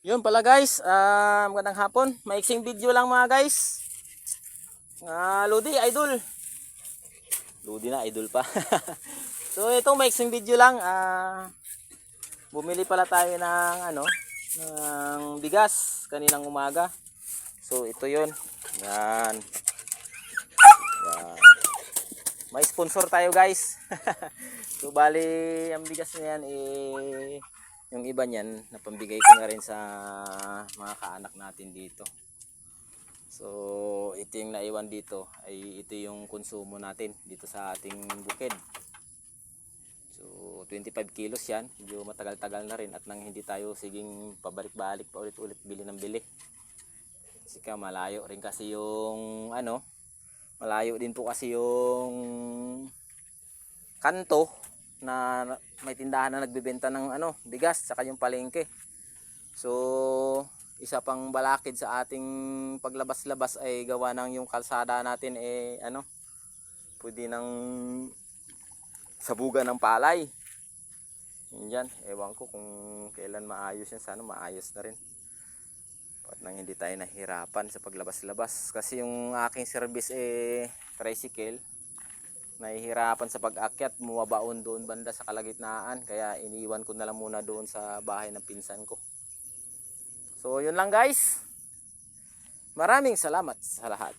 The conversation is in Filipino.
Yun pala guys, magandang hapon. Maiksing video lang mga guys. Lodi, idol. Lodi na, idol pa. So itong maiksing video lang, bumili pala tayo ng ng bigas kaninang umaga. So ito 'yun. Yan. Yan. May sponsor tayo guys. So bali ang bigas na yan yung iba niyan napambigay ko na rin sa mga kaanak natin dito. So ito yung naiwan dito ay ito yung konsumo natin dito sa ating bukid. So 25 kilos yan, medyo matagal-tagal na rin at nang hindi tayo siging pabalik-balik pa ulit-ulit bili ng bili. Kasi malayo rin kasi yung malayo din po kasi yung kanto na may tindahan na nagbebenta ng bigas saka yung palengke. So isa pang balakid sa ating paglabas-labas ay gawa ng yung kalsada natin pwede nang sabugan ng palay. Yan, ewan ko kung kailan maayos yan, sana maayos na rin. At nang hindi tayo nahirapan sa paglabas-labas kasi yung aking service tricycle, nahihirapan sa pag-akyat, muwabaon doon banda sa kalagitnaan, kaya iniwan ko na lang muna doon sa bahay ng pinsan ko. So yun lang guys, maraming salamat sa lahat.